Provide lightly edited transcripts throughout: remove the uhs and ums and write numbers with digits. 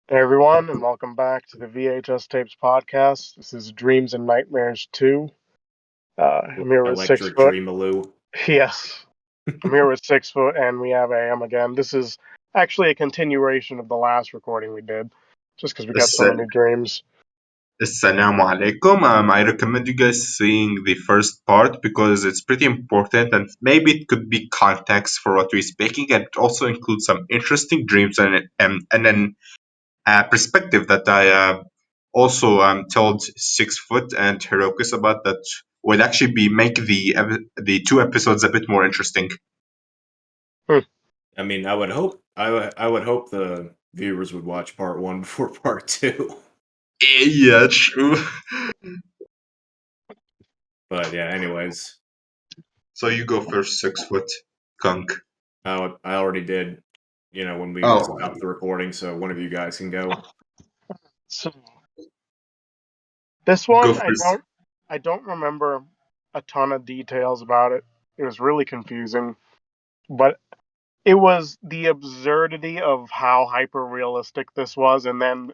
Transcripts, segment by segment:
Hey everyone, and welcome back to the VHS Tapes podcast. This is Dreams and Nightmares 2. I'm here with Six Electric Foot. Dreamaloo. Yes, I'm here with 6 Foot, and we have AM again. This is actually a continuation of the last recording we did, just because we got so Ass- many dreams. Assalamu alaikum. I recommend you guys seeing the first part because it's pretty important and maybe it could be context for what we're speaking, and it also includes some interesting dreams and then perspective that I also told 6 Foot and Hirokus about that would actually be make the two episodes a bit more interesting. Hmm. I mean, I would hope the viewers would watch part one before part two. Yeah, true. But yeah, anyways, So you go first, 6 Foot. Kunk. I already did. When we Oh, stopped the recording, so one of you guys can go. So this go one, I first. don't, I don't remember a ton of details about it. It was really confusing, but it was the absurdity of how hyper realistic this was, and then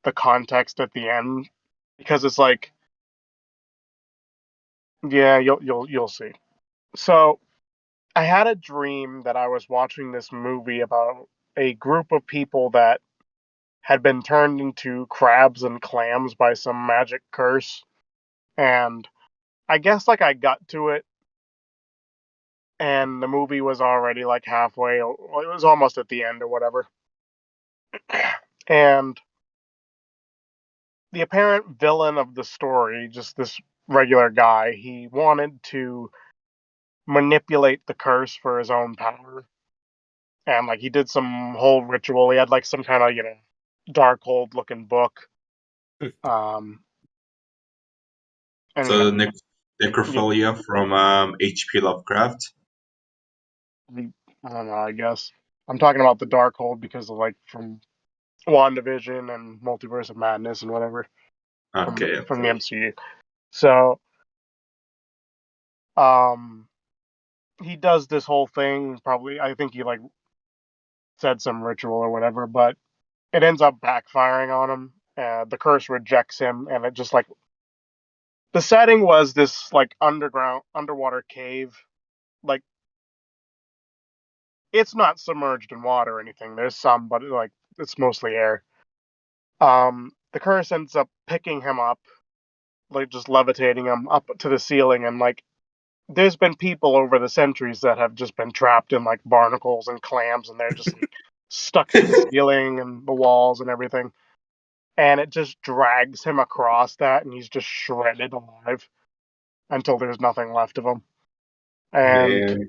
the context at the end, because it's like, yeah, you'll see. So I had a dream that I was watching this movie about a group of people that had been turned into crabs and clams by some magic curse, and I guess like I got to it, and the movie was already like halfway. It was almost at the end or whatever, and the apparent villain of the story, just this regular guy, he wanted to manipulate the curse for his own power. And like he did some whole ritual. He had like some kind of, dark hold looking book. Um and So yeah, necrophilia from H.P. Lovecraft. I don't know, I guess. I'm talking about the dark hold because of like from WandaVision and Multiverse of Madness and whatever Okay. from the MCU. So um he does this whole thing, probably I think he like said some ritual or whatever, but it ends up backfiring on him. The curse rejects him, and it just like the setting was this like underwater cave. Like it's not submerged in water or anything. There's some, but like it's mostly air. The curse ends up picking him up, like just levitating him up to the ceiling, and like there's been people over the centuries that have just been trapped in like barnacles and clams, and they're just like stuck to the ceiling and the walls and everything. And it just drags him across that, and he's just shredded alive until there's nothing left of him. And Man,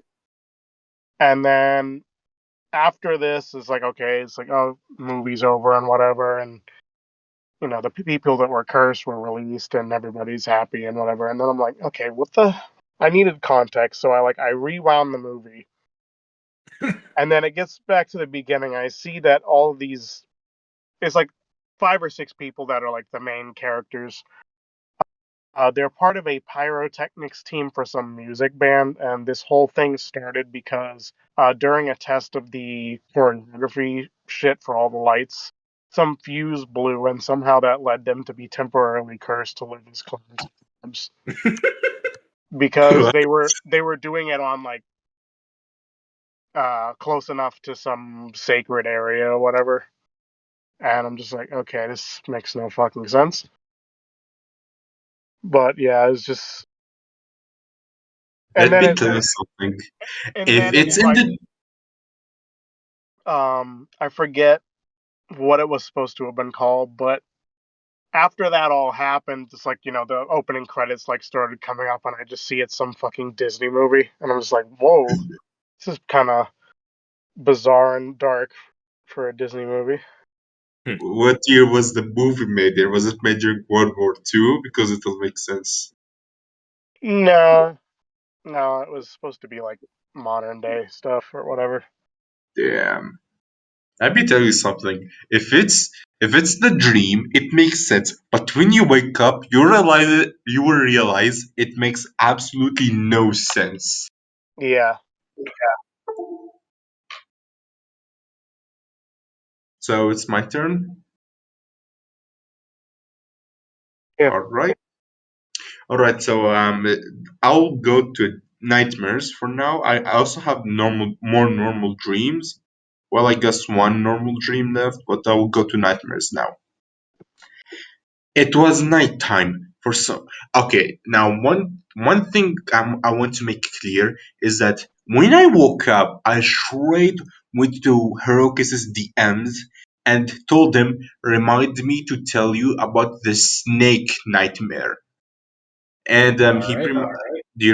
and then after this, it's like okay, it's like oh, movie's over and whatever, and the people that were cursed were released, and everybody's happy and whatever. And then I'm like, okay, what the? I needed context, so I rewound the movie, and then it gets back to the beginning. I see that all of these, it's like 5 or 6 people that are like the main characters. They're part of a pyrotechnics team for some music band, and this whole thing started because during a test of the choreography shit for all the lights, some fuse blew, and somehow that led them to be temporarily cursed to live as clowns because what? they were doing it on like close enough to some sacred area or whatever. And I'm just like, okay, this makes no fucking sense. But yeah, it's just, and Let then me it, tell you something. and If then it's it's in like, the I forget what it was supposed to have been called, but after that all happened, it's like, the opening credits like started coming up, and I just see it's some fucking Disney movie, and I'm just like, whoa, this is kind of bizarre and dark for a Disney movie. what year was the movie made? There was it made during World War II? Because it will make sense. No, no, it was supposed to be like modern day stuff or whatever. Damn. Let me tell you something. If it's the dream, it makes sense. But when you wake up, you will realize it makes absolutely no sense. Yeah. So it's my turn. Yeah. All right. All right. So I'll go to nightmares for now. I also have more normal dreams. Well, I guess one normal dream left, but I will go to nightmares now. It was nighttime for some. Okay, now one thing I want to make clear is that when I woke up, I straight went to Hirokis's DMs and told him, "Remind me to tell you about the snake nightmare." And All he right. do you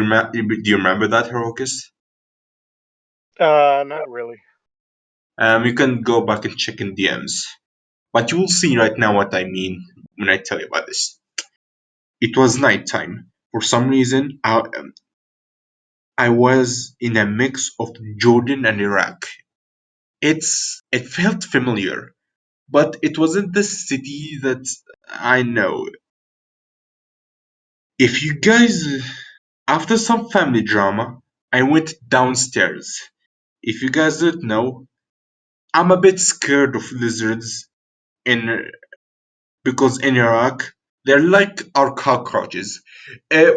remember that, Hirokis? Not really. You can go back and check in DMs, but you will see right now what I mean when I tell you about this. It was nighttime. For some reason, I was in a mix of Jordan and Iraq. It felt familiar, but it wasn't the city that I know. If you guys, after some family drama, I went downstairs. If you guys don't know, I'm a bit scared of lizards in because in Iraq they're like our cockroaches. Uh,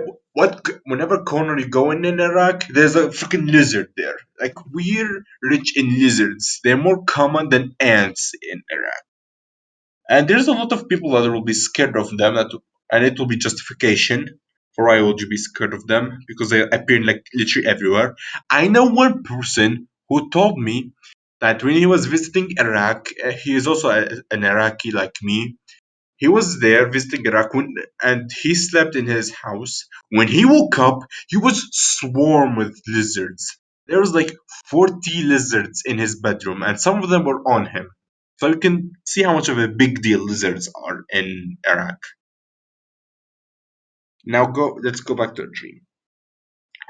whenever corner you go in Iraq, there's a freaking lizard there. Like we're rich in lizards. They're more common than ants in Iraq, and there's a lot of people that will be scared of them. And it will be justification for why would you be scared of them because they appear like literally everywhere. I know one person who told me that when he was visiting Iraq, he is also an Iraqi like me. He was there visiting Raccoon and he slept in his house. When he woke up, he was swarmed with lizards. There was like 40 lizards in his bedroom and some of them were on him. So you can see how much of a big deal lizards are in Iraq. Now let's go back to the dream.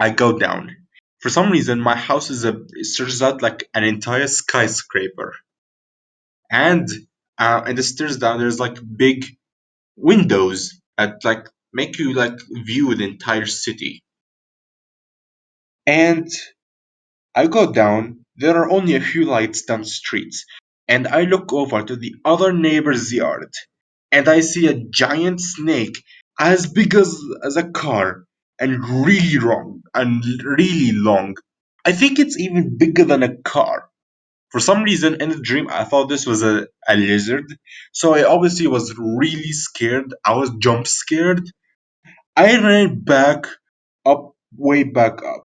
I go down. For some reason my house it stretches out like an entire skyscraper. And in the stairs down there's like big windows that like make you like view the entire city. And I go down, there are only a few lights down the streets, and I look over to the other neighbor's yard, and I see a giant snake as big as a car and really long. I think it's even bigger than a car. For some reason in the dream I thought this was a lizard. So I obviously was really scared. I was jump scared. I ran way back up.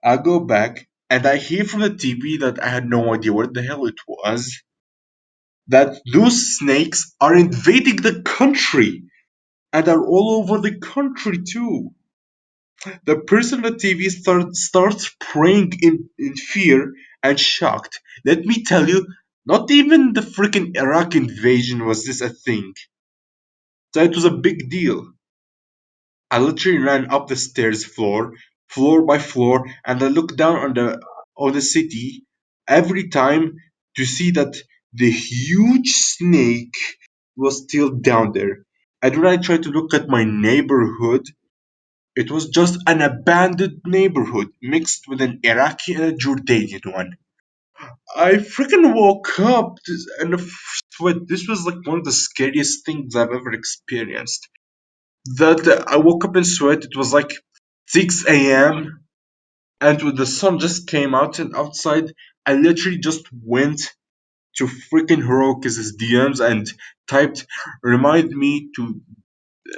I go back, and I hear from the TV that I had no idea what the hell it was, that those snakes are invading the country and are all over the country too. The person on the TV starts praying in fear and shocked. Let me tell you, not even the freaking Iraq invasion was this a thing. So it was a big deal. I literally ran up the stairs floor by floor, and I looked down on the city every time to see that the huge snake was still down there. And when I tried to look at my neighborhood, it was just an abandoned neighborhood mixed with an Iraqi and a Jordanian one. I freaking woke up and sweat. This was like one of the scariest things I've ever experienced. That I woke up in sweat. It was like 6 a.m. and when the sun just came out and outside, I literally just went to freaking Heroic's DMs and typed "remind me to,"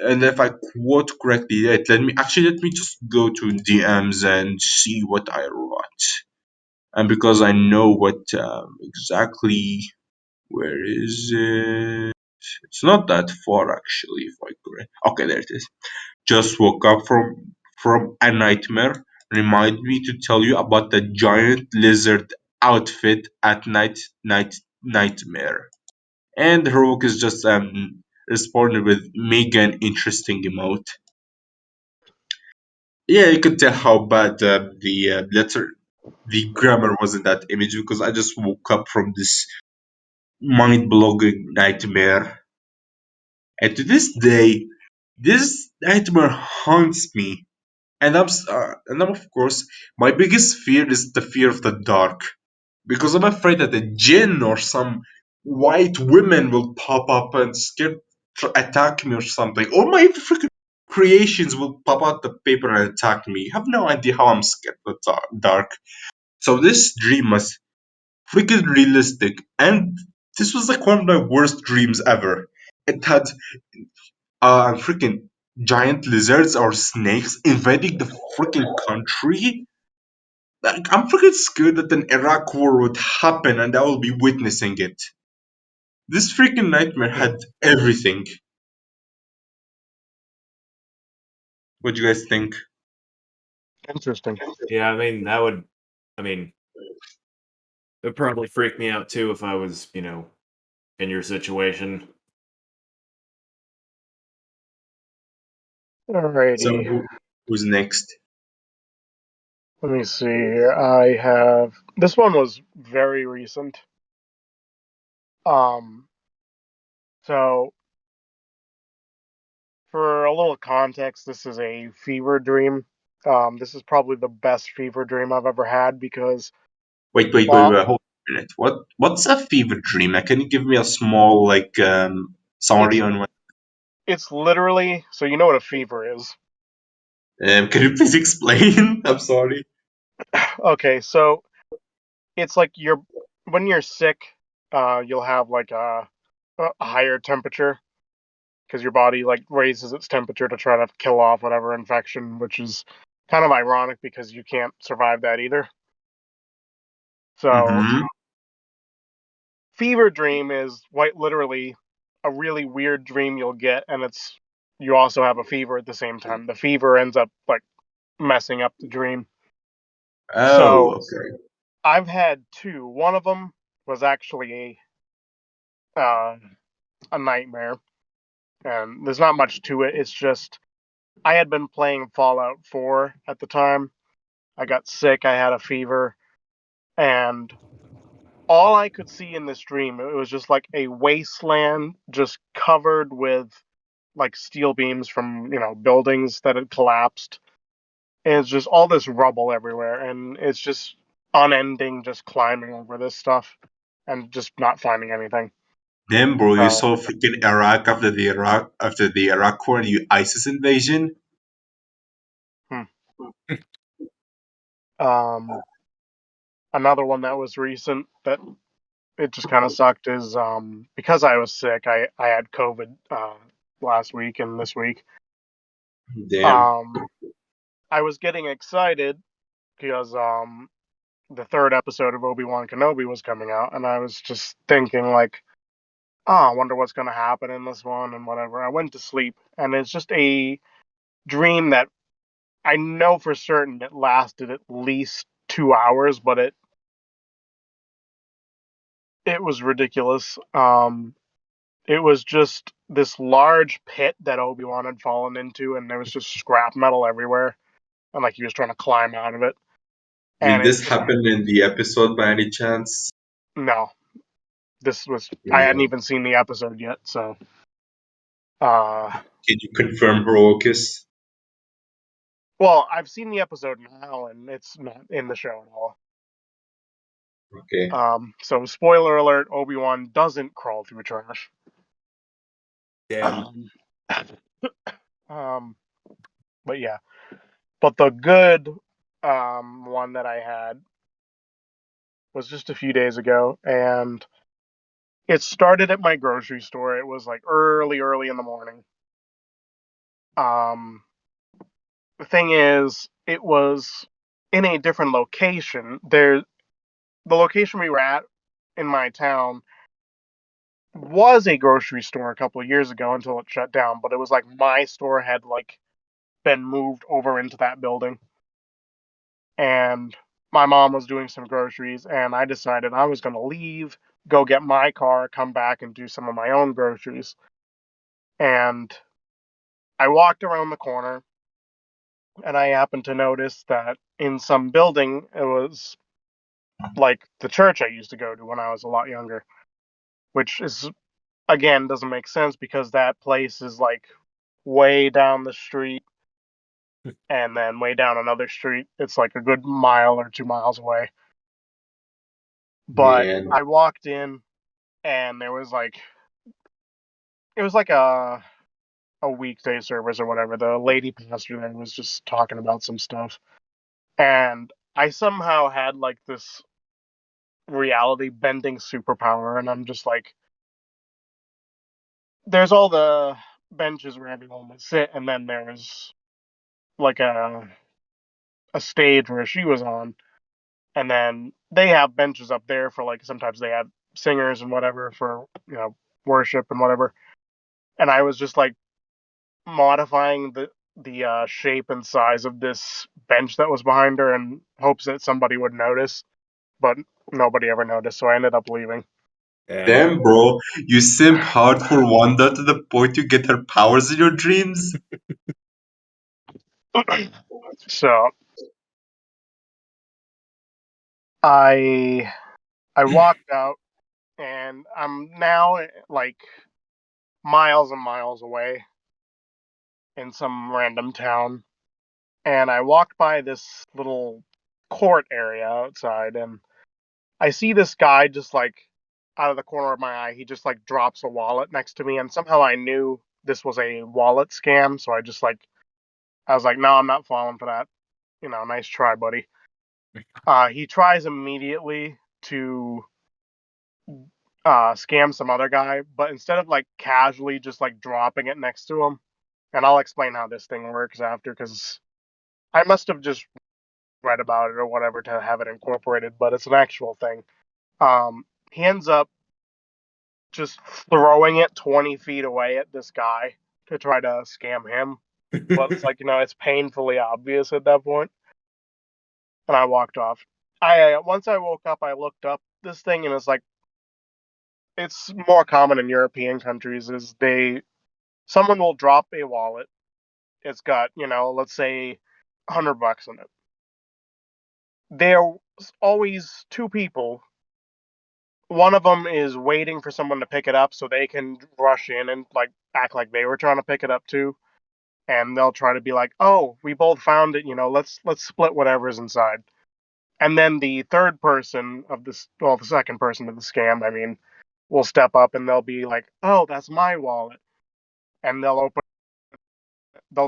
and if I quote correctly, let me just go to DMs and see what I wrote. And because I know what exactly where is it? It's not that far actually. If I correct, okay, there it is. Just woke up from a nightmare. Remind me to tell you about the giant lizard outfit at nightmare. And Heroic is just responded with mega an interesting emote. Yeah, you could tell how bad the grammar was in that image because I just woke up from this mind-blowing nightmare, and to this day, this nightmare haunts me. And I'm of course, my biggest fear is the fear of the dark because I'm afraid that a jinn or some white women will pop up and scare. attack me or something, or my freaking creations will pop out the paper and attack me. You have no idea how I'm scared of the dark. So this dream was freaking realistic, and this was like one of my worst dreams ever. It had freaking giant lizards or snakes invading the freaking country. Like, I'm freaking scared that an Iraq war would happen and I will be witnessing it. This freaking nightmare Hmm. had everything. What do you guys think? Interesting. Yeah, I mean that would. I mean, it would probably freak me out too if I was, in your situation. So Alrighty. who's next? Let me see. I have this one was very recent. Um, so for a little context, this is a fever dream. This is probably the best fever dream I've ever had because while Wait. Hold on a minute. What's a fever dream? Can you give me a small summary it's on what? it's literally so you know what a fever is. Can you please explain? I'm sorry. Okay, so it's like you're when you're sick, you'll have like a higher temperature because your body like raises its temperature to try to kill off whatever infection, which is kind of ironic because you can't survive that either. So Mm-hmm. fever dream is quite literally a really weird dream you'll get, and it's you also have a fever at the same time. The fever ends up like messing up the dream. Oh, So okay. I've had two. One of them was actually a nightmare, and there's not much to it. It's just I had been playing Fallout 4 at the time. I got sick. I had a fever, and all I could see in this dream it was just like a wasteland, just covered with like steel beams from buildings that had collapsed. And it's just all this rubble everywhere, and it's just unending, just climbing over this stuff and just not finding anything. Damn, bro, you So, saw freaking Iraq after the Iraq war, the ISIS invasion. hmm. um, another one that was recent that it just kind of sucked is because I was sick. I had COVID last week and this week. Damn. Um, I was getting excited because the third episode of Obi-Wan Kenobi was coming out, and I was just thinking like, oh, I wonder what's going to happen in this one and whatever. I went to sleep, and it's just a dream that I know for certain it lasted at least 2 hours, but it was ridiculous. It was just this large pit that Obi-Wan had fallen into, and there was just scrap metal everywhere, and like he was trying to climb out of it. Did And it this just happen in the episode by any chance? no, this was I hadn't Yeah. even seen the episode yet, so uh, Can you confirm Heroicus? well, I've seen the episode now, and it's not in the show at all. Okay. So spoiler alert: Obi-Wan doesn't crawl through trash. Damn. Um, um, but yeah, but the good one that I had was just a few days ago, and it started at my grocery store. It was like early in the morning. Um, the thing is, it was in a different location. The location we were at in my town was a grocery store a couple of years ago until it shut down, but it was like my store had like been moved over into that building, and my mom was doing some groceries, and I decided I was going to leave, go get my car, come back and do some of my own groceries. And I walked around the corner, and I happened to notice that in some building it was like the church I used to go to when I was a lot younger, which is again doesn't make sense because that place is like way down the street and then way down another street. It's like a good mile or 2 miles away. But Man. I walked in and there was like it was like a weekday service or whatever. The lady pastor there was just talking about some stuff, and I somehow had like this reality bending superpower, and I'm just like, there's all the benches where everyone would sit, and then there's like a stage where she was on, and then they have benches up there for like sometimes they have singers and whatever for worship and whatever. And I was just like modifying the shape and size of this bench that was behind her in hopes that somebody would notice, but nobody ever noticed, so I ended up leaving. Yeah. Damn, bro, you simp hard for Wanda to the point you get her powers in your dreams? So I I walked out, and I'm now like miles and miles away in some random town, and I walked by this little court area outside, and I see this guy just like out of the corner of my eye, he just like drops a wallet next to me, and somehow I knew this was a wallet scam, so I was like, no, I'm not falling for that. Nice try, buddy. He tries immediately to scam some other guy, but instead of like casually just like dropping it next to him, and I'll explain how this thing works after, because I must have just read about it or whatever to have it incorporated, but it's an actual thing. He ends up just throwing it 20 feet away at this guy to try to scam him. But it's like, it's painfully obvious at that point. And I walked off. Once I woke up, I looked up this thing, and it's like, it's more common in European countries is someone will drop a wallet. It's got, let's say $100 in it. There's always two people. One of them is waiting for someone to pick it up so they can rush in and like act like they were trying to pick it up too, and they'll try to be like, "Oh, we both found it, let's split whatever's inside." And then the third person of this, well, the second person of the scam, I mean, will step up and they'll be like, "Oh, that's my wallet," and they'll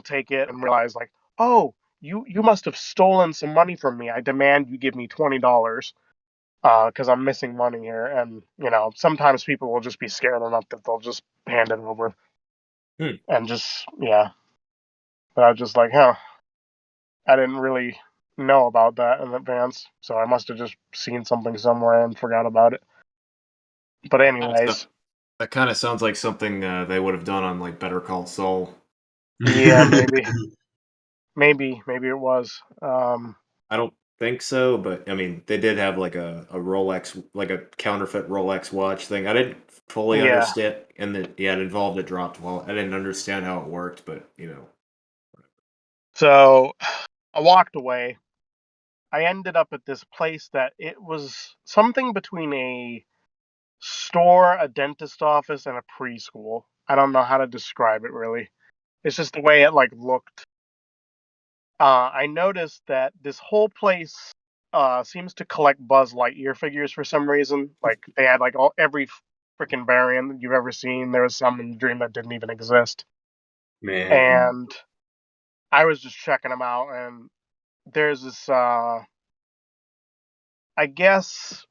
take it and realize like, "Oh, you must have stolen some money from me. I demand you give me $20." Because I'm missing money here, and sometimes people will just be scared enough that they'll just hand it over Hmm. and just yeah. But I was just like, huh, I didn't really know about that in advance, so I must have just seen something somewhere and forgot about it. But So, anyways, that kind of sounds like something they would have done on like Better Call Saul. yeah, maybe it was. I don't think so, but I mean, they did have like a Rolex, like a counterfeit Rolex watch thing. I didn't fully Yeah. understand, and that yeah, it involved a dropped wallet. I didn't understand how it worked, but So I walked away. I ended up at this place that it was something between a store, a dentist office, and a preschool. I don't know how to describe it really. It's just the way it like looked. I noticed that this whole place seems to collect Buzz Lightyear figures for some reason. Like they had like every freaking variant that you've ever seen. There was some in the Dream that didn't even exist. Man. And I was just checking them out, and there's this. I guess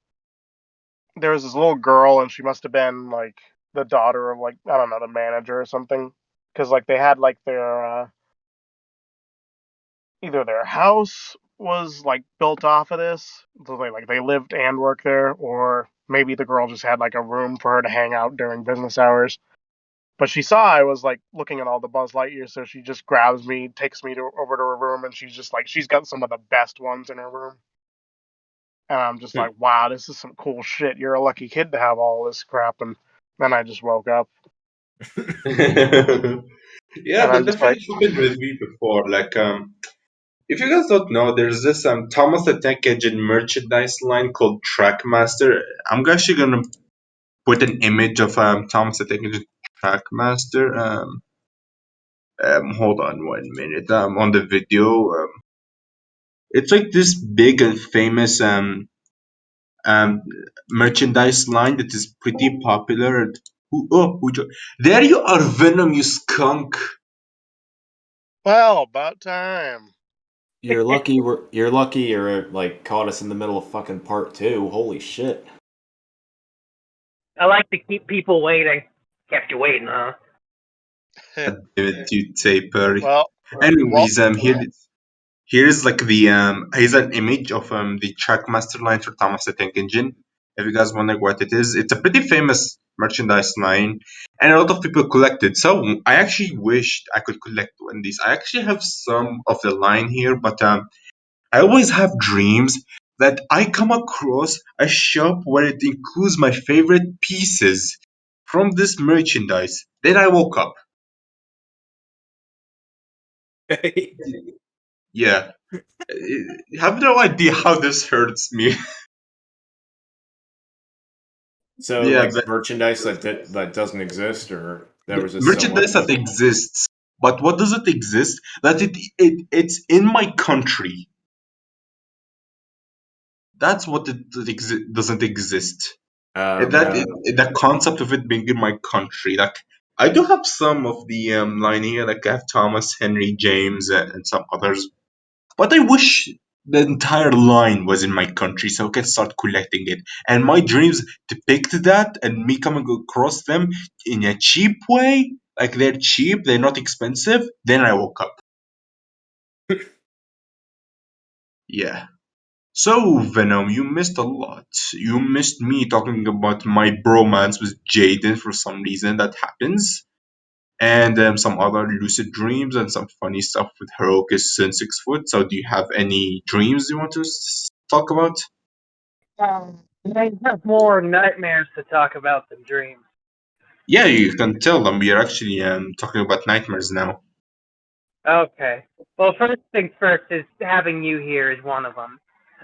there was this little girl, and she must have been like the daughter of like I don't know the manager or something, because like they had like either their house was like built off of this, so they lived and worked there, or maybe the girl just had like a room for her to hang out during business hours. But she saw I was like looking at all the Buzz Lightyear, so she just grabs me, takes me over to her room, and she's just like she's got some of the best ones in her room. And I'm just hmm. like, wow, this is some cool shit. You're a lucky kid to have all this crap. And then I just woke up, Yeah, and that I'm just like, definitely happened with me before. Like, if you guys don't know, there's this Thomas the Tank Engine merchandise line called Trackmaster. I'm actually gonna put an image of Thomas the Tank Engine Trackmaster. Hold on 1 minute. On the video, it's like this big and famous um merchandise line that is pretty popular. There you are, Venom, you skunk. Well, about time. You're lucky. You're lucky. You're like caught us in the middle of fucking part 2. Holy shit! I like to keep people waiting. Kept you waiting, huh? God damn it, you taper. Well, Anyways, welcome to it. here's like the here's an image of the Trackmaster line for Thomas the Tank Engine. If you guys wonder what it is, it's a pretty famous merchandise line, and a lot of people collect it. So I actually wished I could collect one of these. I actually have some of the line here, but I always have dreams that I come across a shop where it includes my favorite pieces from this merchandise. Then I woke up. Yeah. You have no idea how this hurts me. So Yeah, like but merchandise that doesn't exist, or that was just so merchandise that lucky. exists. But what does it exist? That it's in my country. That's what doesn't exist. Okay. The concept of it being in my country. Like I do have some of the line here. Like I have Thomas, Henry, James, and some others. But I wish the entire line was in my country so I could start collecting it. And my dreams depict that and me coming across them in a cheap way. Like they're cheap, they're not expensive. Then I woke up. Yeah. So, Venom, you missed a lot. You missed me talking about my bromance with Jaden for some reason that happens. And some other lucid dreams and some funny stuff with Herokus and 6 foot. So, do you have any dreams you want to talk about? I have more nightmares to talk about than dreams. Yeah, you can tell them we are actually talking about nightmares now. Okay. Well, first things first is having you here is one of them.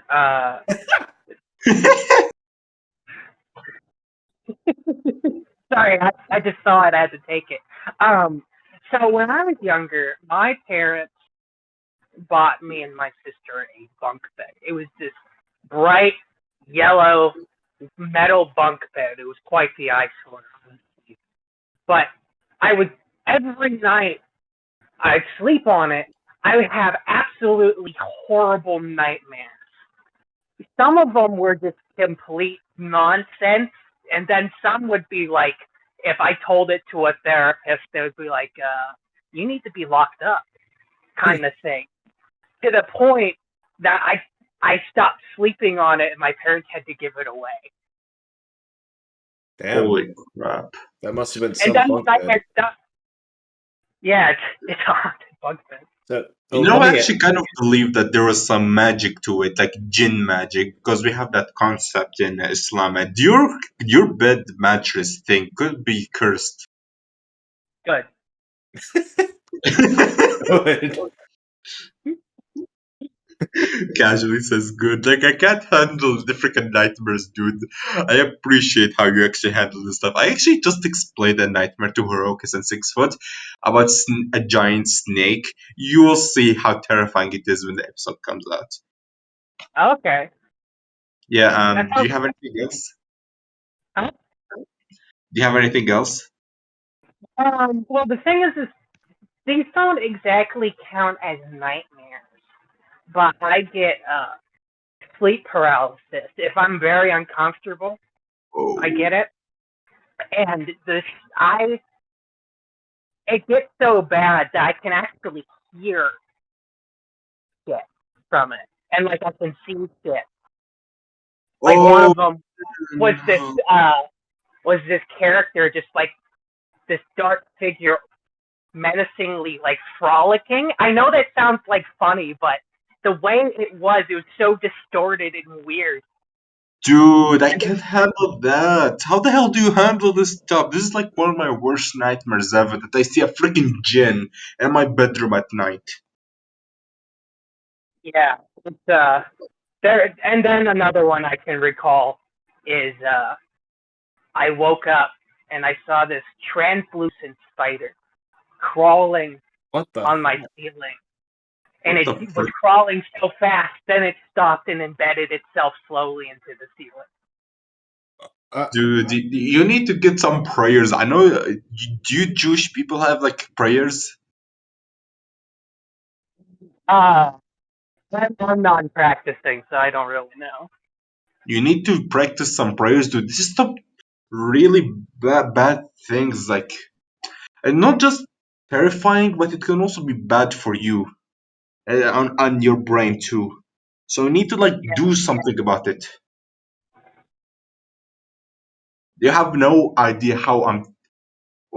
Uh, sorry, I just saw it. I had to take it. So when I was younger, my parents bought me and my sister a bunk bed. It was this bright yellow metal bunk bed. It was quite the eyesore. But I would every night I'd sleep on it. I would have absolutely horrible nightmares. Some of them were just complete nonsense, and then some would be like, if I told it to a therapist, they would be like, "You need to be locked up," kind of thing. To the point that I stopped sleeping on it, and my parents had to give it away. Damn, Holy crap. that must have been And some then the bunk bed. nightmare stuff. Yeah, it's a haunted bunk bed. So, You know, I actually kind of believe that there was some magic to it, like jinn magic, because we have that concept in Islam. And your bed mattress thing could be cursed. Good. Casually says good. Like I can't handle the freaking nightmares, dude. I appreciate how you actually handle this stuff. I actually just explained a nightmare to Herokus and 6 foot about a giant snake. You will see how terrifying it is when the episode comes out. Okay. Yeah. That Do sounds. you have anything else? Huh? Do you have anything else? Well, the thing is these don't exactly count as nightmares, but I get sleep paralysis if I'm very uncomfortable. Oh. I get it, and I it gets so bad that I can actually hear shit from it, and like I can see shit. Like one Oh of them was this no. was this character just like this dark figure menacingly like frolicking. I know that sounds like funny, but the way it was so distorted and weird. Dude, I can't handle that. How the hell do you handle this stuff? This is like one of my worst nightmares ever that I see a freaking djinn in my bedroom at night. Yeah, it's there. And then another one I can recall is I woke up and I saw this translucent spider crawling what the? on my ceiling. And What it the was frick? crawling so fast, then it stopped and embedded itself slowly into the ceiling. Dude, you need to get some prayers. I know. Do you Jewish people have like prayers? Uh, I'm non-practicing, so I don't really know. You need to practice some prayers, dude. This is some really bad things, like, and not just terrifying, but it can also be bad for you on your brain too. So you need to like Yeah, do something about it. You have no idea how I'm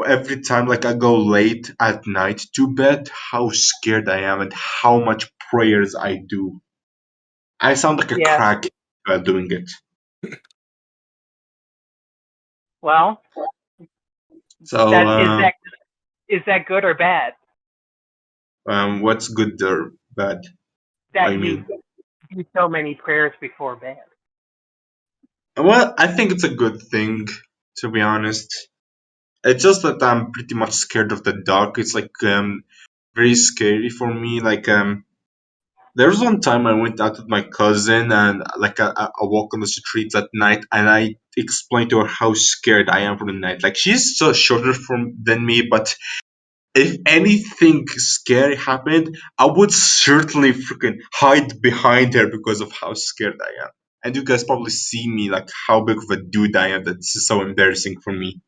every time like I go late at night to bed, how scared I am and how much prayers I do. I sound like a yeah. crack doing it. Well, So, that is that good or bad? what's good or bad? I That you mean, do so many prayers before bed. well, I think it's a good thing, to be honest. It's just that I'm pretty much scared of the dark. It's like very scary for me. Like there was one time I went out with my cousin and like I walk on the streets at night and I explained to her how scared I am for the night. Like she's so shorter than me, but if anything scary happened, I would certainly freaking hide behind her because of how scared I am. And you guys probably see me like how big of a dude I am. That this is so embarrassing for me.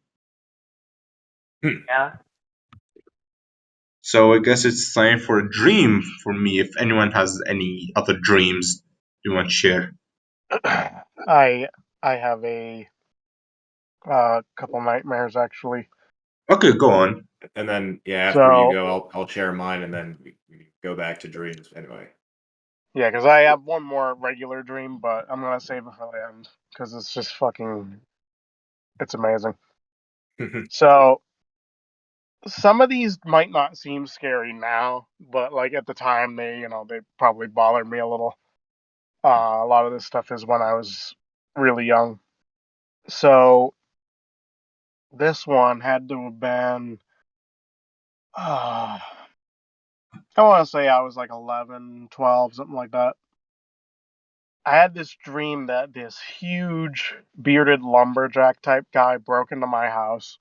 Yeah. So I guess it's time for a dream for me. If anyone has any other dreams you want to share. I I have a couple nightmares actually. Okay, go on. And then yeah, after you So go, I'll share mine, and then we go back to dreams anyway. yeah, because I have one more regular dream, but I'm gonna save it for the end because it's just fucking. It's amazing. So some of these might not seem scary now, but like at the time they probably bothered me a little. A lot of this stuff is when I was really young. So this one had to have been. I want to say I was like 11, 12, something like that. I had this dream that this huge bearded lumberjack type guy broke into my house.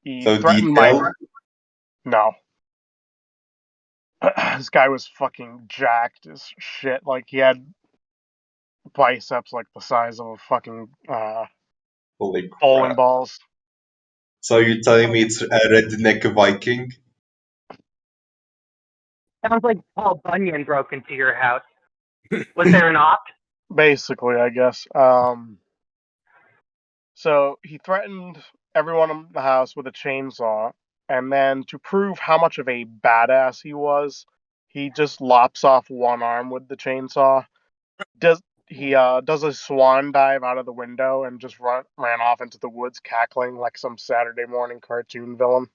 He So threatened my. detailed. No. This guy was fucking jacked as shit. Like, he had biceps like the size of a fucking Holy bowling crap. balls. So you're telling me it's a redneck Viking? Sounds like Paul Bunyan broke into your house. Was there an opt? Basically, I guess. So he threatened everyone in the house with a chainsaw, and then to prove how much of a badass he was, he just lops off one arm with the chainsaw. Does a swan dive out of the window and just ran off into the woods cackling like some Saturday morning cartoon villain.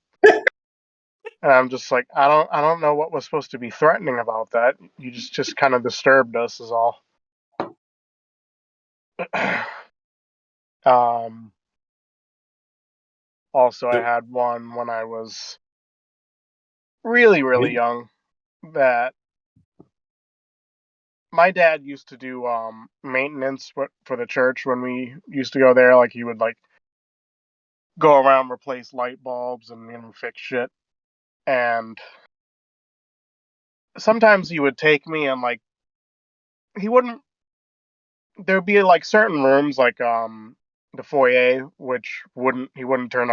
And I'm just like, I don't know what was supposed to be threatening about that. You just kind of disturbed us is all. um Also I So, had one when I was really really Me? young that my dad used to do maintenance for the church when we used to go there. Like, he would like go around, replace light bulbs, and fix shit. And sometimes he would take me and like he wouldn't. There'd be like certain rooms like the foyer which wouldn't he wouldn't turn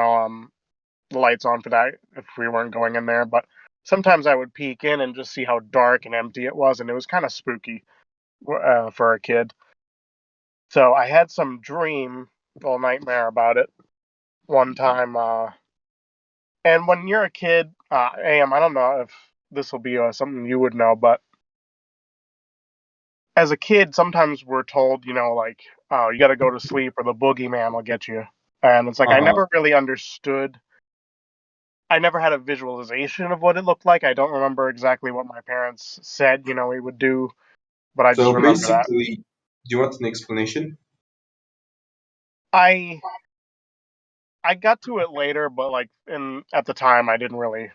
the lights on for that if we weren't going in there. But sometimes I would peek in and just see how dark and empty it was, and it was kind of spooky for a kid. So I had some dream, little nightmare about it one time. And when you're a kid, Am, I don't know if this will be something you would know, but as a kid, sometimes we're told, like, oh, you got to go to sleep or the boogeyman will get you. And it's like, I Uh-huh. never really understood. I never had a visualization of what it looked like. I don't remember exactly what my parents said, we would do, but I just So remember that. basically, do you want an explanation? I I got to it later, but like at the time I didn't really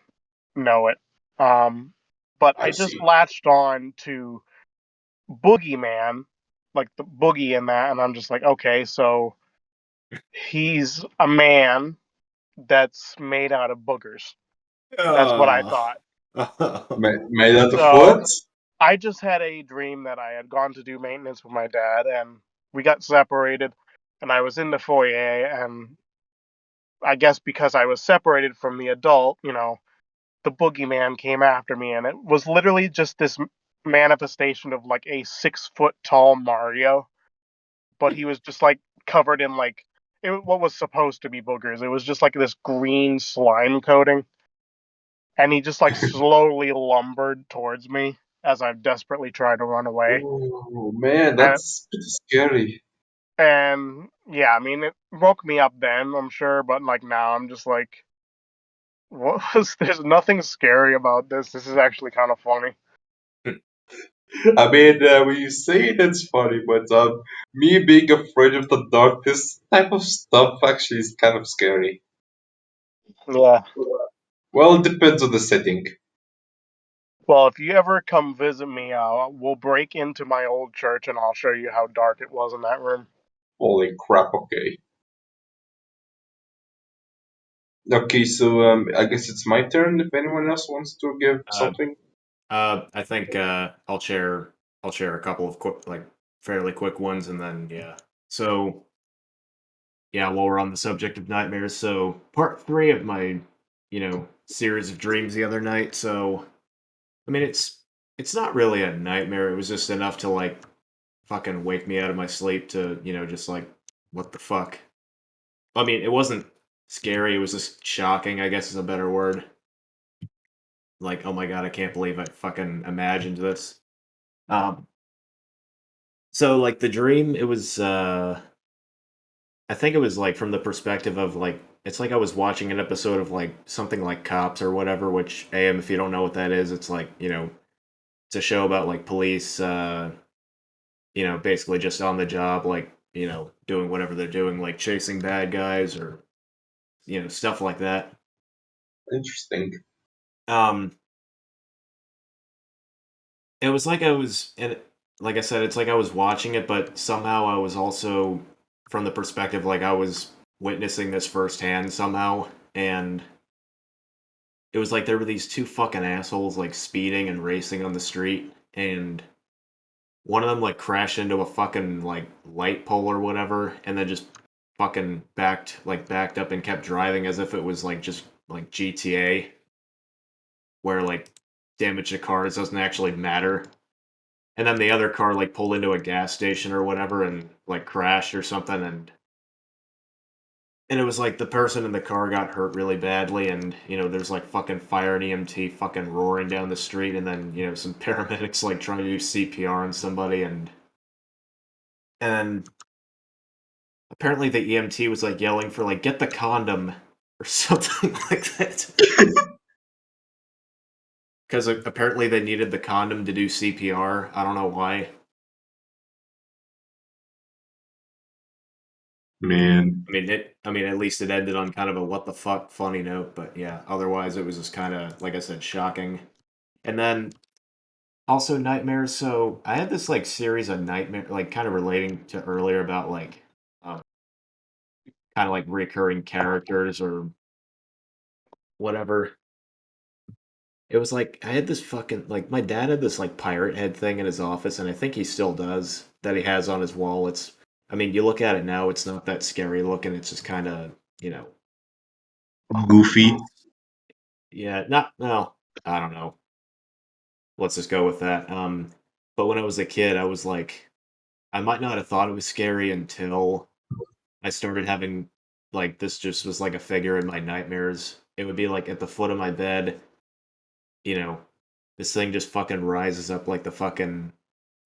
know it. Um, but I I just see. latched on to Boogeyman, like the boogie in that, and I'm just like, okay, so He's a man that's made out of boogers. That's what I Oh. thought. Made out of So what? I just had a dream that I had gone to do maintenance with my dad, and we got separated, and I was in the foyer, and I guess because I was separated from the adult, the boogeyman came after me, and it was literally just this manifestation of like a 6 foot tall Mario, but he was just like covered in like what was supposed to be boogers. It was just like this green slime coating, and he just like slowly lumbered towards me as I desperately tried to run away. Oh man, And that's pretty scary. and yeah, I mean it woke me up then, I'm sure, but like now I'm just like, what was? There's nothing scary about this. This is actually kind of funny. I mean, when you say it, it's funny, but me being afraid of the dark, this type of stuff actually is kind of scary. Yeah. Well, it depends on the setting. Well, if you ever come visit me, we'll break into my old church and I'll show you how dark it was in that room. Holy crap, okay. Okay, so I guess it's my turn if anyone else wants to give Uh, something. I think I'll share a couple of quick, like fairly quick ones, and then yeah. So yeah, while we're on the subject of nightmares, so part three of my, series of dreams the other night. So I mean, it's not really a nightmare. It was just enough to like fucking wake me out of my sleep to, just like what the fuck. I mean, it wasn't scary. It was just shocking, I guess is a better word. Like, oh my god, I can't believe I fucking imagined this. Um, so like the dream, it was I think it was like from the perspective of like it's like I was watching an episode of like something like Cops or whatever, which AM, if you don't know what that is, it's like, it's a show about like police basically just on the job, like, doing whatever they're doing, like chasing bad guys or, stuff like that. Interesting. Um it was like I was and like I said, it's like I was watching it, but somehow I was also from the perspective like I was witnessing this firsthand somehow, and it was like there were these two fucking assholes like speeding and racing on the street, and one of them like crashed into a fucking like light pole or whatever, and then just fucking backed up and kept driving as if it was like just like GTA, where like damage to cars doesn't actually matter. And then the other car like pulled into a gas station or whatever and like crashed or something, and it was like the person in the car got hurt really badly, and there's like fucking fire and EMT fucking roaring down the street, and then some paramedics like trying to do CPR on somebody, and apparently the EMT was like yelling for like get the condom or something like that, because apparently they needed the condom to do CPR. I don't know why. Man. I mean, at least it ended on kind of a what the fuck funny note, but yeah, otherwise it was just kind of like I said, shocking. And then also nightmares. So I had this like series of nightmare, like kind of relating to earlier about like um, kind of like recurring characters or whatever. It was like I had this fucking like my dad had this like pirate head thing in his office, and I think he still does that he has on his wall. I mean, you look at it now, it's not that scary looking. It's just kind of you know, Goofy. yeah, not no, I don't know. Let's just go with that. But when I was a kid, I was like, I might not have thought it was scary until I started having like this just was like a figure in my nightmares. It would be like at the foot of my bed, you know, this thing just fucking rises up like the fucking.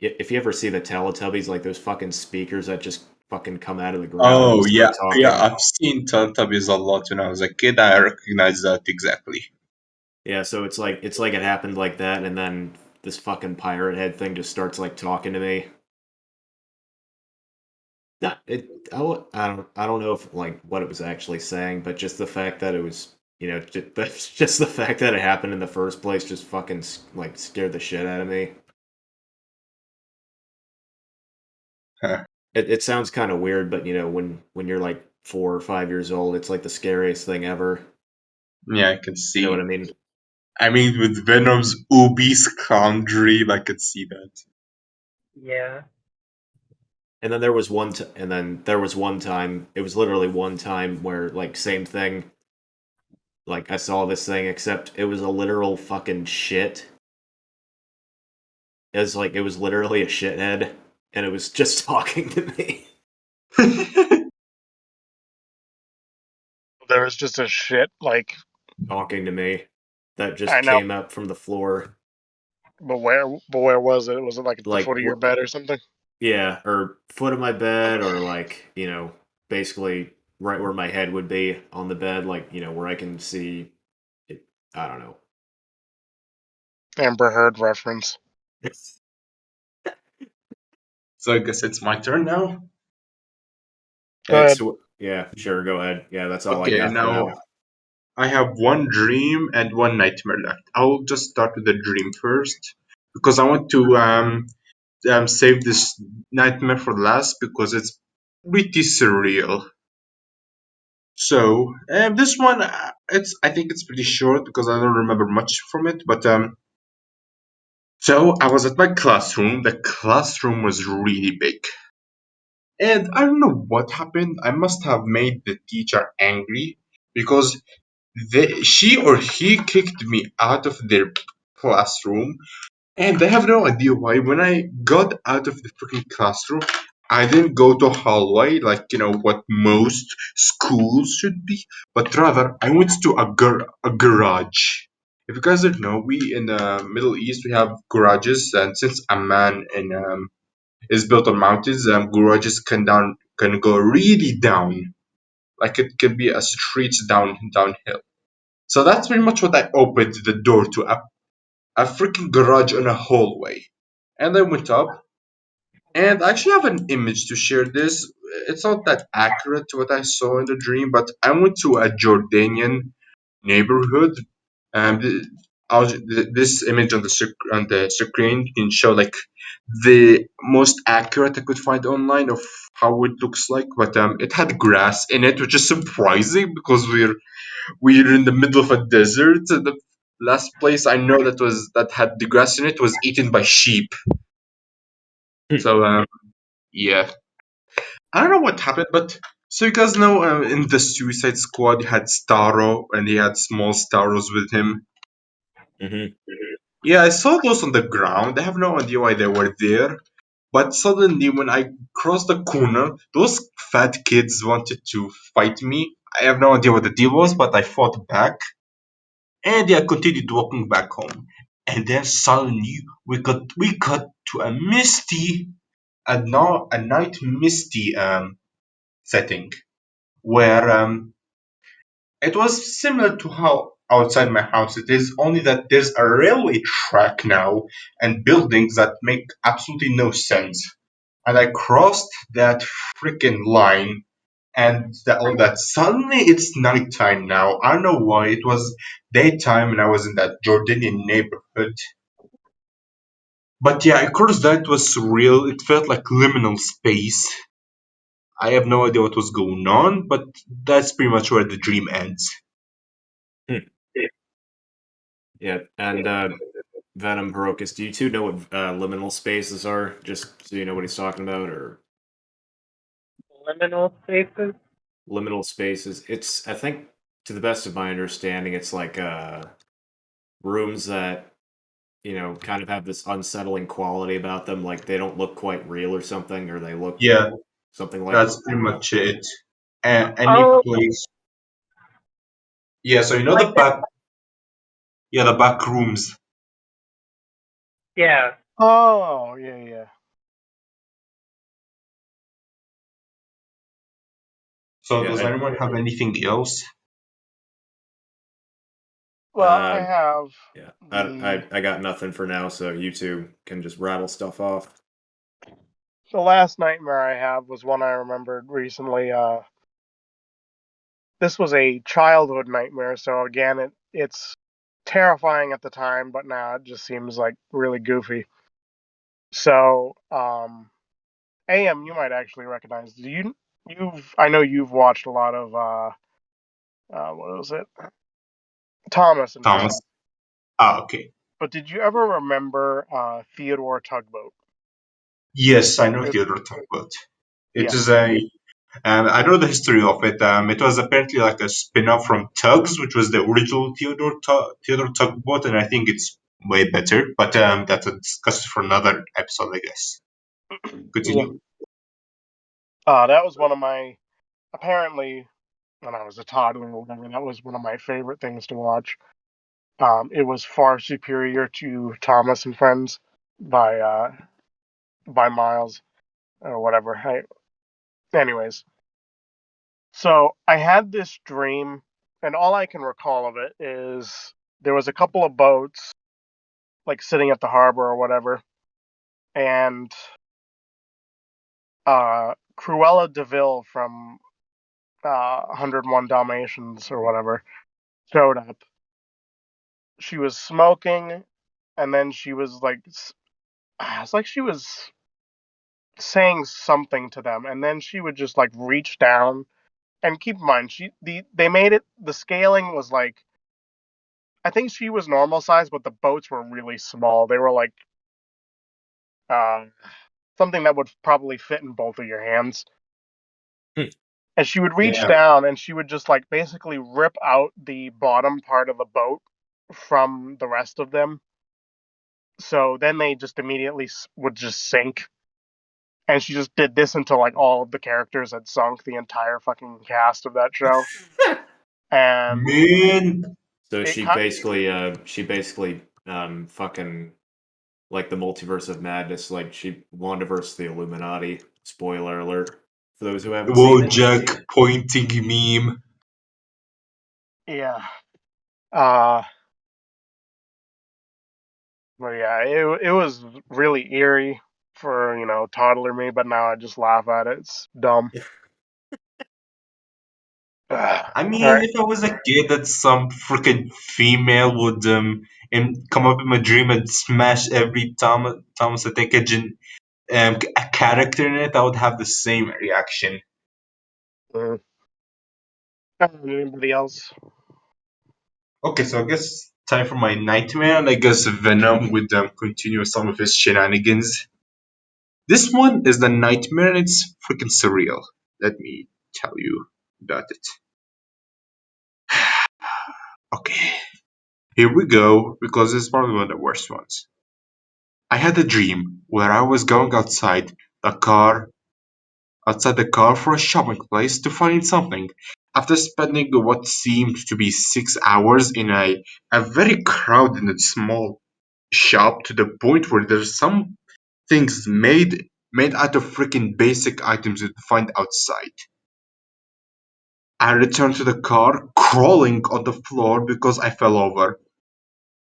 If you ever see the Teletubbies, like those fucking speakers that just fucking come out of the ground and Oh just yeah, start yeah. talking. I've seen Teletubbies a lot when I was a kid. I recognize that exactly. Yeah, so it's like it happened like that, and then this fucking pirate head thing just starts like talking to me. Not it. I don't know if like what it was actually saying, but just the fact that it was, just the fact that it happened in the first place just fucking like scared the shit out of me. Huh. It sounds kind of weird, but when you're like 4 or 5 years old, it's like the scariest thing ever. Yeah, I can You know what see. I mean? I mean, with Venom's obese clown dream, I could see that. Yeah. And then there was one time. It was literally one time where like same thing. Like I saw this thing, except it was a literal fucking shit. It was literally a shithead, and it was just talking to me, There was just a shit like talking to me, that just I know, came up from the floor, but where was it? Was it like at the like foot of your bed or something? yeah, or foot of my bed, or like basically right where my head would be on the bed, like where I can see it. I don't know. Amber Heard reference. So I guess it's my turn now. Go ahead. Yeah, sure, go ahead. Yeah, that's all I Okay, got for now now. I have one dream and one nightmare left. I'll just start with the dream first because I want to save this nightmare for last because it's pretty surreal. So this one, I think it's pretty short because I don't remember much from it. But so I was at my classroom. The classroom was really big, and I don't know what happened. I must have made the teacher angry because she or he kicked me out of their classroom. And I have no idea why. When I got out of the freaking classroom, I didn't go to hallway like what most schools should be, but rather I went to a garage. If you guys don't know, we in the Middle East we have garages, and since Amman is built on mountains, garages can go really down, like it can be a street downhill. So that's pretty much what I opened the door to a freaking garage on a hallway. And I went up, and I actually have an image to share this. It's not that accurate to what I saw in the dream, but I went to a Jordanian neighborhood. And this image on the screen can show like the most accurate I could find online of how it looks like. But it had grass in it, which is surprising because we're in the middle of a desert. The last place I know that had the grass in it was eaten by sheep. Hmm. So yeah, I don't know what happened, but so you guys know in the Suicide Squad he had Starro and he had small Starros with him. Hmm. Yeah, I saw those on the ground. I have no idea why they were there. But suddenly, when I crossed the corner, those fat kids wanted to fight me. I have no idea what the deal was, but I fought back. And yeah, I continued walking back home. And then suddenly we cut to a night misty setting where it was similar to how outside my house it is, only that there's a railway track now and buildings that make absolutely no sense. And I crossed that freaking line, and all that suddenly it's nighttime now. I don't know why. It was daytime and I was in that Jordanian neighborhood. But yeah, of course that was surreal. It felt like liminal space. I have no idea what was going on, but that's pretty much where the dream ends. Hmm. Yeah, and Venom Heroicus, do you two know what liminal spaces are? Just so you know what he's talking about, or Liminal spaces. liminal spaces? It's, I think, to the best of my understanding, it's like rooms that kind of have this unsettling quality about them, like they don't look quite real or something, or they look Yeah, something like. that's pretty much it. Any Oh, place. Yeah, so you know like the that. back. Yeah, the back rooms. Yeah. Oh, yeah, yeah. So Yeah, does anyone have anything else? Well, I have yeah, the I got nothing for now, so you two can just rattle stuff off. the last nightmare I have was one I remembered recently. This was a childhood nightmare, so again, it's terrifying at the time, but now it just seems like really goofy. So, AM, you might actually recognize. I know you've watched a lot of what was it, Thomas and Friends. Thomas. Ah, okay. But did you ever remember Theodore Tugboat? Yes, I know It, Theodore Tugboat. It yeah, is and I know the history of it. It was apparently like a spin-off from Tugs, which was the original Theodore Tugboat, and I think it's way better. But that's a discussion for another episode, I guess. yeah. Continue. That was one of my, apparently when I was a toddler or whatever, that was one of my favorite things to watch. It was far superior to Thomas and Friends by uh, by miles or whatever. Anyways, so I had this dream, and all I can recall of it is there was a couple of boats like sitting at the harbor or whatever, and Cruella Deville from 101 Dalmatians or whatever showed up. She was smoking, and then she was like, it's like she was saying something to them, and then she would just like reach down. And keep in mind, they made it. The scaling was like, I think she was normal size, but the boats were really small. They were like uh, something that would probably fit in both of your hands. Hmm. And she would reach Yeah. down, and she would just like basically rip out the bottom part of the boat from the rest of them. So then they just immediately would just sink. And she just did this until like all of the characters had sunk, the entire fucking cast of that show. And Man, So it she basically fucking like the multiverse of madness, like she Wandaverse the Illuminati. Spoiler alert for those who haven't seen it. Wojak pointing meme. yeah. Uh but yeah, it was really eerie for, toddler me, but now I just laugh at it. It's dumb. All I mean, right. if I was a kid, that some freaking female would and come up in my dream and smash every Thomas the Tank Engine a character in it, I would have the same reaction. Uh, Anybody else? Okay, so I guess time for my nightmare, and I guess Venom would continue some of his shenanigans. This one is the nightmare, and it's freaking surreal. Let me tell you about it. Okay, here we go, because it's probably one of the worst ones. I had a dream where I was going the car outside the car for a shopping place to find something. After spending what seemed to be 6 hours in a very crowded and small shop to the point where there's some things made out of freaking basic items you'd find outside. I returned to the car crawling on the floor because I fell over.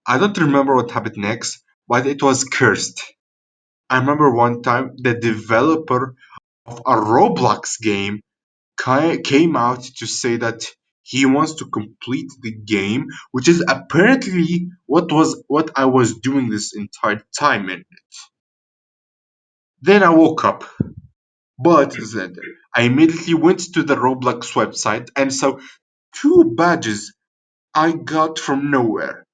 I don't remember what happened next, but it was cursed. I remember one time the developer of a Roblox game came out to say that he wants to complete the game, which is apparently what I was doing this entire time in. Then I woke up, but then I immediately went to the Roblox website and saw two badges I got from nowhere.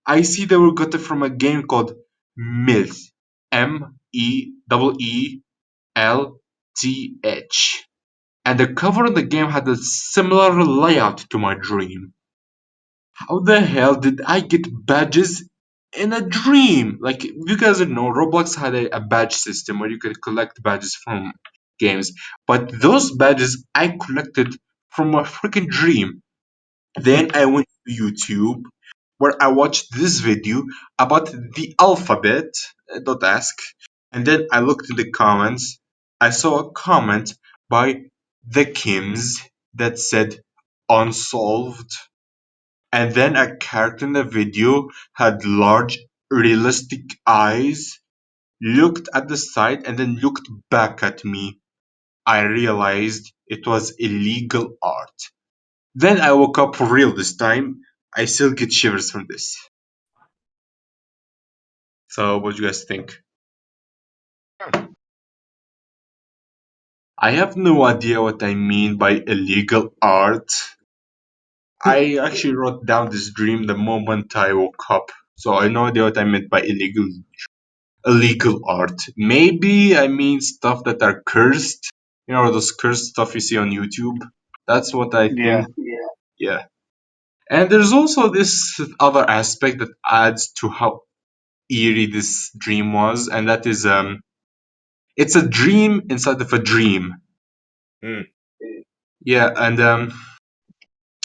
I see they were gotten from a game called Myth, Meelth, and the cover of the game had a similar layout to my dream. How the hell did I get badges in a dream? Like, you guys know, Roblox had a badge system where you could collect badges from games, but those badges I collected from a freaking dream. Then I went to YouTube where I watched this video about the alphabet. Don't ask. And then I looked in the comments. I saw a comment by the Kims that said unsolved. And then a character in the video had large, realistic eyes, looked at the side, and then looked back at me. I realized it was illegal art. Then I woke up for real this time. I still get shivers from this. So, what do you guys think? I have no idea what I mean by illegal art. I actually wrote down this dream the moment I woke up, so I have no idea what I meant by illegal art. Maybe I mean stuff that are cursed. You know those cursed stuff you see on YouTube. That's what I Yeah. think. Yeah. And there's also this other aspect that adds to how eerie this dream was, and that is it's a dream inside of a dream. Hmm. Yeah, and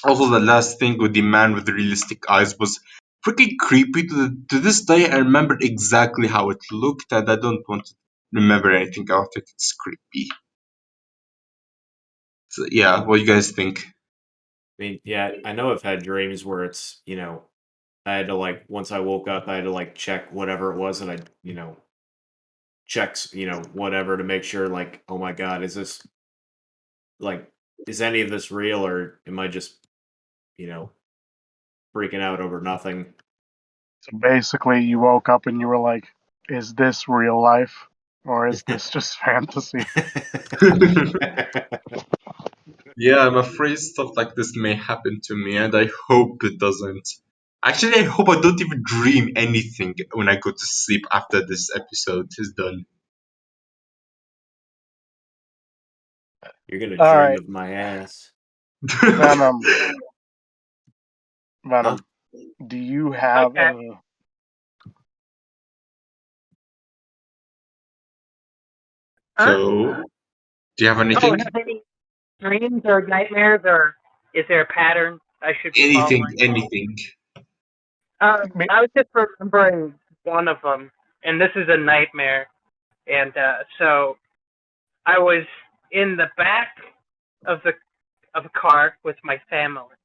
also the last thing with the man with the realistic eyes was freaking creepy. To this day, I remember exactly how it looked, and I don't want to remember anything about it. It's creepy. So, yeah, what do you guys think? I mean, yeah, I know I've had dreams where it's, I had to like once I woke up, I had to like check whatever it was, and I, checks, whatever to make sure, like, oh my god, is this like, is any of this real, or am I just, you know, freaking out over nothing? So basically, you woke up and you were like, "Is this real life, or is this just fantasy?" Yeah, I'm afraid stuff like this may happen to me, and I hope it doesn't. Actually, I hope I don't even dream anything when I go to sleep after this episode is done. You're gonna All dream right, of my ass. Venom. Huh? Venom. Do you have Okay. any? Huh? So, do you have Oh, anything? have any dreams or nightmares, or is there a pattern I should be Anything, following? anything. I was just remembering one of them, and this is a nightmare. And so I was in the back of the of a car with my family,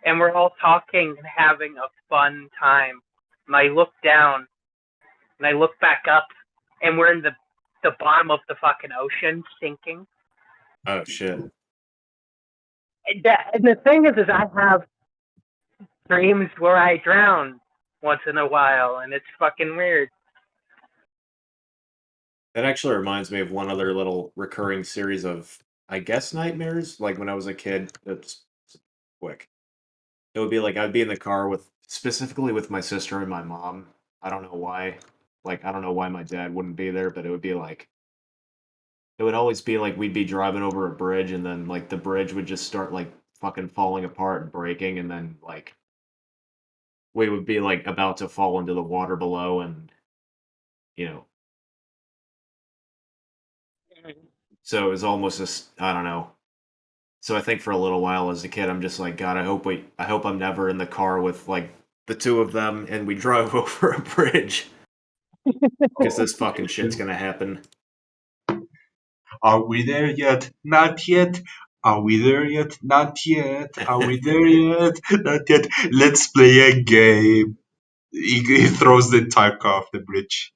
and we're all talking and having a fun time. And I look down, and I look back up, and we're in the bottom of the fucking ocean, sinking. Oh shit. And the thing is I have dreams where I drown once in a while, and it's fucking weird. That actually reminds me of one other little recurring series of, I guess, nightmares. Like when I was a kid, it's quick. It would be like I'd be in the car with specifically with my sister and my mom. I don't know why. Like I don't know why my dad wouldn't be there, but it would be like it would always be like we'd be driving over a bridge and then like the bridge would just start like fucking falling apart and breaking and then like we would be like about to fall into the water below and you know so it was almost just I don't know. So I think for a little while as a kid I'm just like god I hope I'm never in the car with like the two of them and we drive over a bridge because this fucking shit's gonna happen. Are we there yet? Not yet. Are we there yet? Not yet. Are we there yet? Not yet. Let's play a game. He throws the entire car off the bridge.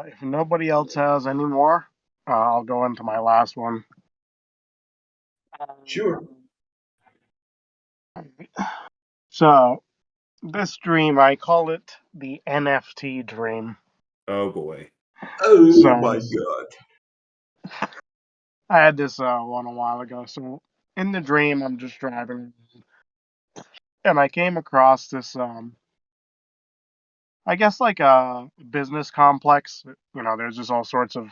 If nobody else has any more, I'll go into my last one. Sure. So this dream, I call it the NFT dream. Oh boy. Oh So my god. I had this one a while ago. So in the dream, I'm just driving, and I came across this I guess like a business complex. There's just all sorts of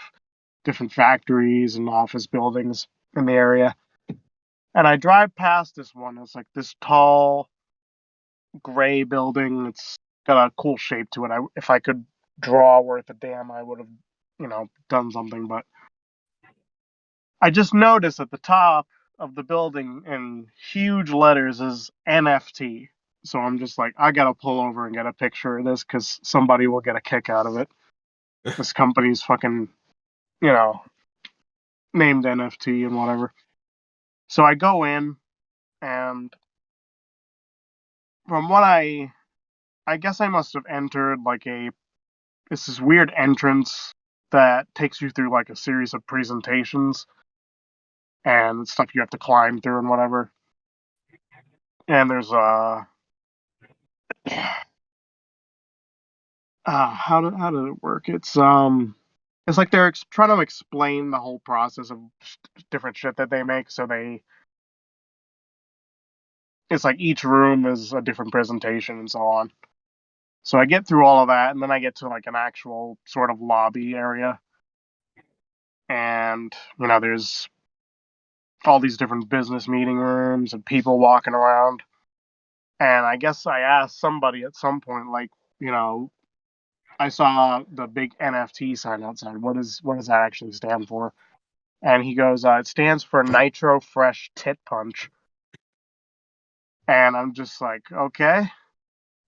different factories and office buildings in the area. And I drive past this one. It's like this tall gray building. It's got a cool shape to it. If I could draw worth a damn, I would have, done something. But I just noticed at the top of the building in huge letters is NFT. So I'm just like, I gotta pull over and get a picture of this because somebody will get a kick out of it. This company's fucking, you know, named NFT and whatever. So I go in, and from what I guess I must have entered like it's this weird entrance that takes you through like a series of presentations and stuff you have to climb through and whatever. And there's how did it work? It's like they're trying to explain the whole process of different shit that they make. So it's like each room is a different presentation and so on. So I get through all of that, and then I get to like an actual sort of lobby area, and there's all these different business meeting rooms and people walking around. And I guess I asked somebody at some point, like, you know, I saw the big NFT sign outside. What does that actually stand for? And he goes, it stands for Nitro Fresh Tit Punch. And I'm just like, okay.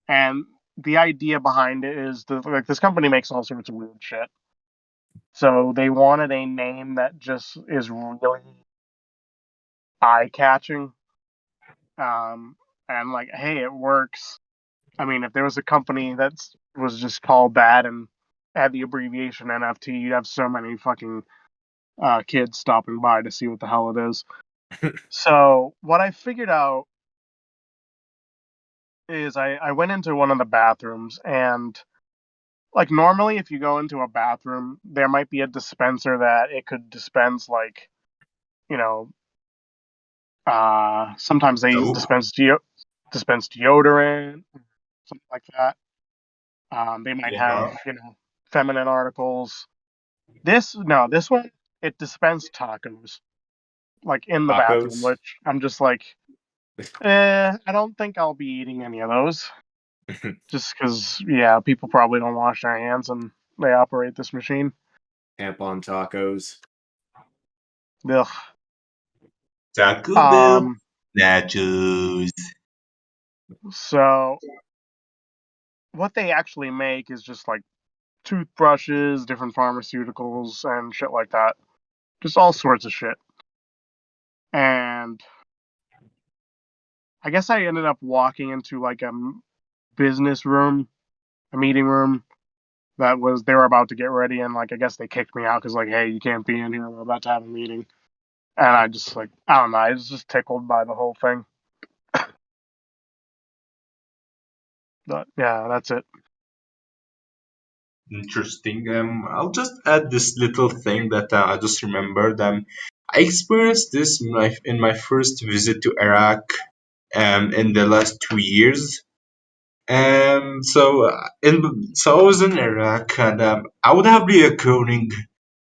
And the idea behind it is this company makes all sorts of weird shit. So they wanted a name that just is really eye catching. And like, hey, it works. I mean, if there was a company that was just called that and had the abbreviation NFT, you'd have so many fucking kids stopping by to see what the hell it is. So what I figured out is I went into one of the bathrooms, and like normally if you go into a bathroom, there might be a dispenser that it could dispense like, you know, sometimes they Soap. dispense deodorant, something like that. They might have, Yeah. feminine articles. This one, it dispensed tacos like in the bathroom, Tacos. which I'm just like, I don't think I'll be eating any of those. Just because, yeah, people probably don't wash their hands and they operate this machine. Tampon tacos. Ugh. Taco Bell. Um. Nachos. So what they actually make is just like toothbrushes, different pharmaceuticals, and shit like that. Just all sorts of shit. And I guess I ended up walking into like a business room, a meeting room they were about to get ready, and like I guess they kicked me out because like, hey, you can't be in here. We're about to have a meeting. And I just like, I don't know. I was just tickled by the whole thing. But yeah, that's it. Interesting. I'll just add this little thing that I just remembered. I experienced this in my first visit to Iraq in the last 2 years. So I was in Iraq, and I would have reoccurring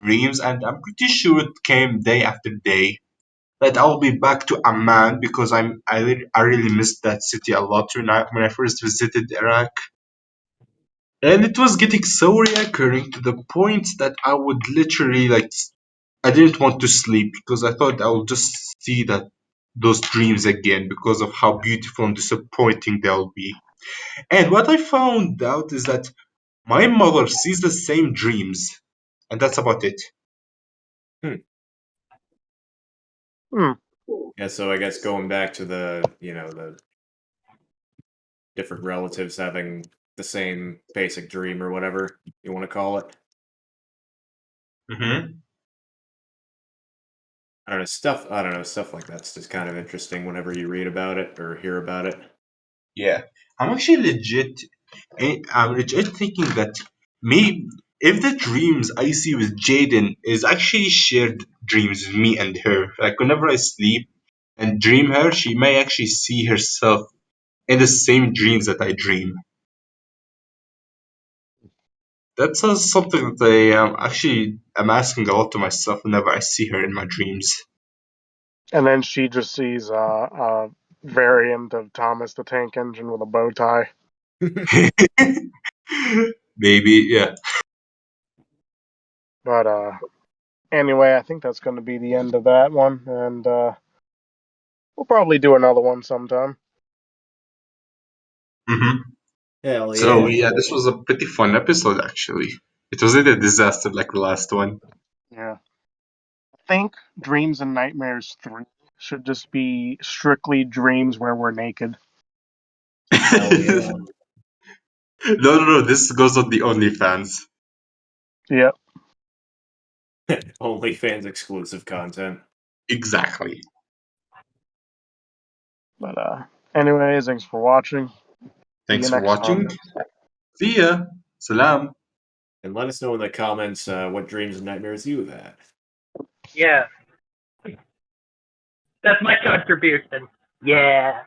dreams, and I'm pretty sure it came day after day that I'll be back to Amman because I really missed that city a lot when I first visited Iraq. And it was getting so reoccurring to the point that I would literally I didn't want to sleep because I thought I would just see those dreams again because of how beautiful and disappointing they'll be. And what I found out is that my mother sees the same dreams, and that's about it. Hmm. Hmm. Yeah, so I guess going back to the different relatives having the same basic dream or whatever you want to call it. Hmm. I don't know, stuff like that's just kind of interesting whenever you read about it or hear about it. Yeah, I'm actually I'm legit thinking that me, if the dreams I see with Jaden is actually shared dreams with me and her, like whenever I sleep and dream her, she may actually see herself in the same dreams that I dream. That's something that I'm asking a lot to myself whenever I see her in my dreams. And then she just sees a variant of Thomas the Tank Engine with a bow tie. Maybe, yeah. But anyway, I think that's going to be the end of that one, and we'll probably do another one sometime. Hmm. Hell So yeah. yeah, this was a pretty fun episode actually. It wasn't a disaster like the last one. Yeah. I think Dreams and Nightmares 3 should just be strictly dreams where we're naked. Hell yeah. No. This goes on the OnlyFans. Yep. OnlyFans exclusive content. Exactly. But anyways, thanks for watching. See you Thanks for next time. watching. See ya. Salam. And let us know in the comments what dreams and nightmares you have had. Yeah. That's my contribution. Yeah.